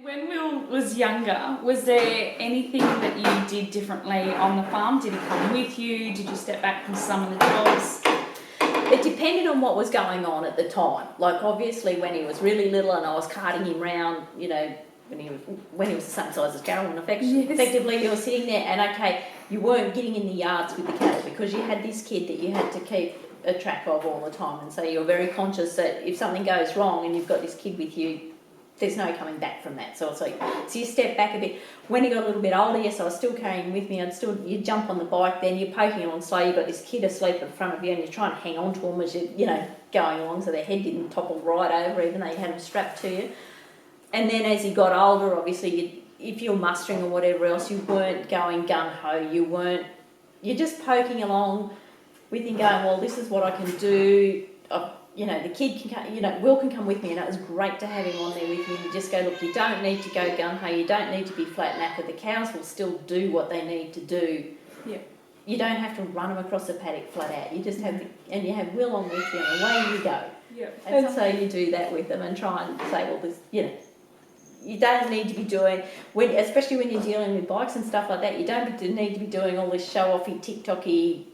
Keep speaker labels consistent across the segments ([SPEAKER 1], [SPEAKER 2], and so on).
[SPEAKER 1] When Will was younger, was there anything that you did differently on the farm? Did he come with you? Did you step back from some of the jobs?
[SPEAKER 2] It depended on what was going on at the time. Like obviously when he was really little and I was carting him round, you know, when he was the same size as Carol, and effectively you were sitting there and okay, you weren't getting in the yards with the cattle because you had this kid that you had to keep a track of all the time, and so you're very conscious that if something goes wrong and you've got this kid with you, there's no coming back from that. So it's like, so you step back a bit. When he got a little bit older, yes, I was still carrying him with me. You'd jump on the bike, then you're poking along slow, you've got this kid asleep in front of you and you're trying to hang on to them as you're, going along so their head didn't topple right over even though you had them strapped to you. And then as he got older, obviously, if you're mustering or whatever else, you weren't going gung-ho, you're just poking along with him going, well, this is what I can do. The kid can come, Will can come with me, and it was great to have him on there with me. You just go, look, you don't need to go gung-ho, you don't need to be flat knackered. The cows will still do what they need to do.
[SPEAKER 1] Yeah.
[SPEAKER 2] You don't have to run them across the paddock flat out. You just have, and you have Will on with you, and away you go.
[SPEAKER 1] Yeah.
[SPEAKER 2] And so you do that with them and try and say, well, this, you don't need to be doing, especially when you're dealing with bikes and stuff like that, you don't need to be doing all this show-offy, TikTok-y,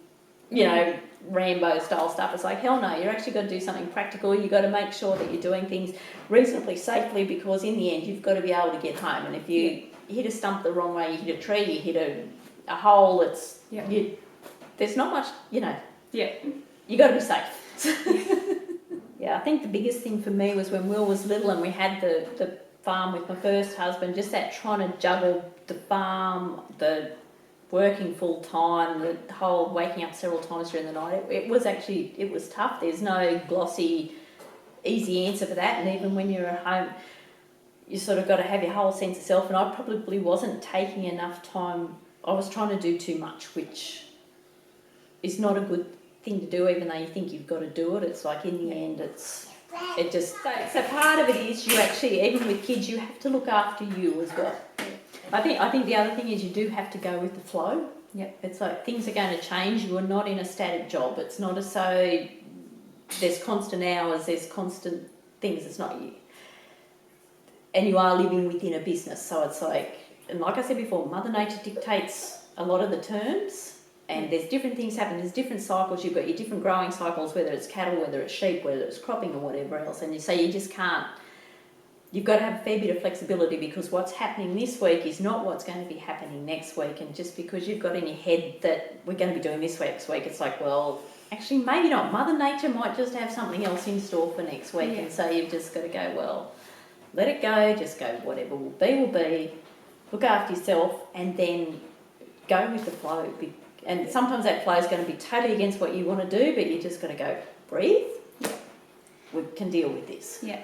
[SPEAKER 2] Rambo style stuff. It's like, hell no, you've actually got to do something practical. You've got to make sure that you're doing things reasonably safely, because in the end you've got to be able to get home, and if you hit a stump the wrong way, you hit a tree, you hit a hole, there's not much, you got to be safe. I think the biggest thing for me was when Will was little and we had the farm with my first husband, just that trying to juggle the farm, the working full time, the whole waking up several times during the night. It was tough. There's no glossy, easy answer for that. And even when you're at home, you sort of got to have your whole sense of self. And I probably wasn't taking enough time. I was trying to do too much, which is not a good thing to do, even though you think you've got to do it. It's like in the end, so part of it is you actually, even with kids, you have to look after you as well. I think the other thing is you do have to go with the flow. Yeah, it's like things are going to change. You are not in a static job. It's not as though there's constant hours, there's constant things. It's not you. And you are living within a business. So it's like, and like I said before, Mother Nature dictates a lot of the terms, and there's different things happen. There's different cycles. You've got your different growing cycles, whether it's cattle, whether it's sheep, whether it's cropping or whatever else. And you just can't. You've got to have a fair bit of flexibility, because what's happening this week is not what's going to be happening next week. And just because you've got in your head that we're going to be doing this next week, it's like, well, actually, maybe not. Mother Nature might just have something else in store for next week. And so you've just got to go, well, let it go, just go, whatever will be, look after yourself, and then go with the flow. And sometimes that flow is going to be totally against what you want to do, but you just got to go, breathe. We can deal with this.
[SPEAKER 1] Yeah.